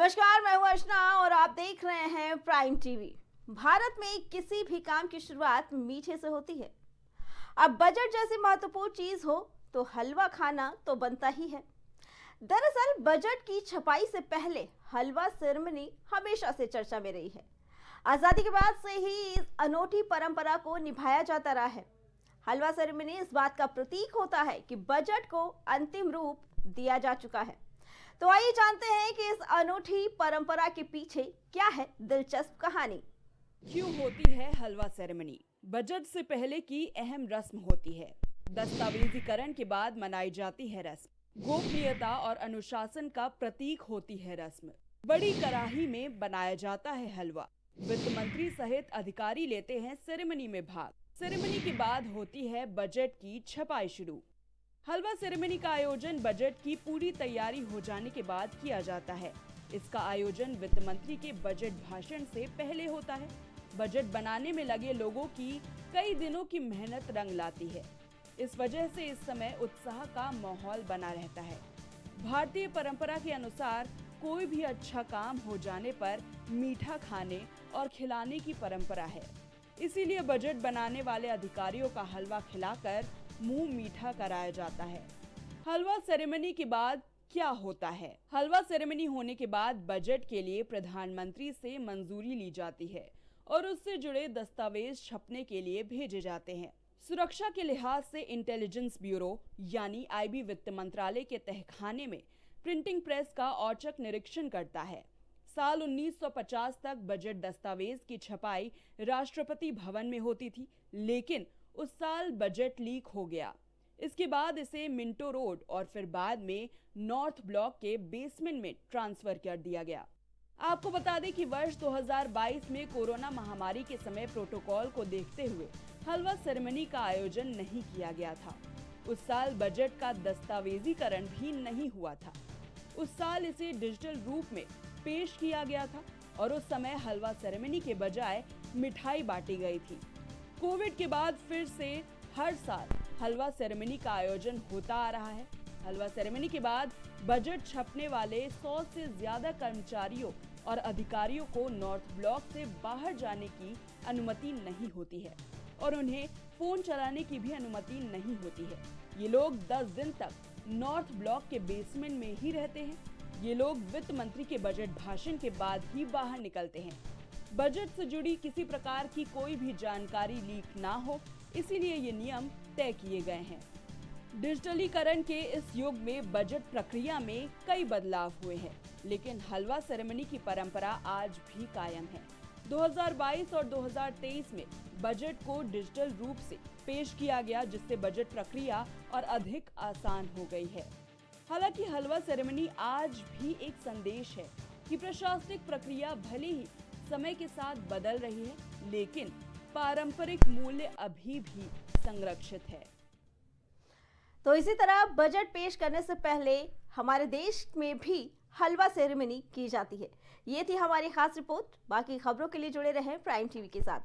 नमस्कार, मैं हूं अर्चना और आप देख रहे हैं प्राइम टीवी। भारत में किसी भी काम की शुरुआत मीठे से होती है। अब बजट जैसी महत्वपूर्ण चीज हो तो हलवा खाना तो बनता ही है। दरअसल बजट की छपाई से पहले हलवा सेरेमनी हमेशा से चर्चा में रही है। आजादी के बाद से ही इस अनोखी परंपरा को निभाया जाता रहा है। हलवा सेरेमनी इस बात का प्रतीक होता है कि बजट को अंतिम रूप दिया जा चुका है। तो आइए जानते हैं कि इस अनोखी परंपरा के पीछे क्या है दिलचस्प कहानी। क्यों होती है हलवा सेरेमनी? बजट से पहले की अहम रस्म होती है। दस्तावेजीकरण के बाद मनाई जाती है रस्म। गोपनीयता और अनुशासन का प्रतीक होती है रस्म। बड़ी कड़ाही में बनाया जाता है हलवा। वित्त मंत्री सहित अधिकारी लेते हैं सेरेमनी में भाग। सेरेमनी के बाद होती है बजट की छपाई शुरू। हलवा सेरेमनी का आयोजन बजट की पूरी तैयारी हो जाने के बाद किया जाता है। इसका आयोजन वित्त मंत्री के बजट भाषण से पहले होता है। बजट बनाने में लगे लोगों की कई दिनों की मेहनत रंग लाती है। इस वजह से इस समय उत्साह का माहौल बना रहता है। भारतीय परंपरा के अनुसार कोई भी अच्छा काम हो जाने पर मीठा खाने और खिलाने की परंपरा है। इसीलिए बजट बनाने वाले अधिकारियों का हलवा खिलाकर मुंह मीठा कराया जाता है। हलवा सेरेमनी के बाद क्या होता है? हलवा सेरेमनी होने के बाद बजट के लिए प्रधानमंत्री से मंजूरी ली जाती है और उससे जुड़े दस्तावेज छपने के लिए भेजे जाते हैं। सुरक्षा के लिहाज से इंटेलिजेंस ब्यूरो यानी आईबी वित्त मंत्रालय के तहखाने में प्रिंटिंग प्रेस का औचक निरीक्षण करता है। साल 1950 तक बजट दस्तावेज की छपाई राष्ट्रपति भवन में होती थी, लेकिन उस साल बजट लीक हो गया। इसके बाद इसे मिंटो रोड और फिर बाद में नॉर्थ ब्लॉक के बेसमेंट में ट्रांसफर कर दिया गया। आपको बता दें कि वर्ष 2022 में कोरोना महामारी के समय प्रोटोकॉल को देखते हुए हलवा सेरेमनी का आयोजन नहीं किया गया था। उस साल बजट का दस्तावेजीकरण भी नहीं हुआ था। उस साल इसे डिजिटल रूप में पेश किया गया था और उस समय हलवा सेरेमनी के बजाय मिठाई बांटी गई थी। कोविड के बाद फिर से हर साल हलवा सेरेमनी का आयोजन होता आ रहा है। हलवा सेरेमनी के बाद बजट छपने वाले 100 से ज्यादा कर्मचारियों और अधिकारियों को नॉर्थ ब्लॉक से बाहर जाने की अनुमति नहीं होती है और उन्हें फोन चलाने की भी अनुमति नहीं होती है। ये लोग 10 दिन तक नॉर्थ ब्लॉक के बेसमेंट में ही रहते हैं। ये लोग वित्त मंत्री के बजट भाषण के बाद ही बाहर निकलते हैं। बजट से जुड़ी किसी प्रकार की कोई भी जानकारी लीक ना हो, इसीलिए ये नियम तय किए गए हैं। डिजिटलीकरण के इस युग में बजट प्रक्रिया में कई बदलाव हुए हैं, लेकिन हलवा सेरेमनी की परंपरा आज भी कायम है। 2022 और 2023 में बजट को डिजिटल रूप से पेश किया गया, जिससे बजट प्रक्रिया और अधिक आसान हो गई है। हालांकि हलवा सेरेमनी आज भी एक संदेश है कि प्रशासनिक प्रक्रिया भले ही समय के साथ बदल रही है, लेकिन पारंपरिक मूल्य अभी भी संरक्षित है। तो इसी तरह बजट पेश करने से पहले हमारे देश में भी हलवा सेरेमनी की जाती है। ये थी हमारी खास रिपोर्ट। बाकी खबरों के लिए जुड़े रहें प्राइम टीवी के साथ।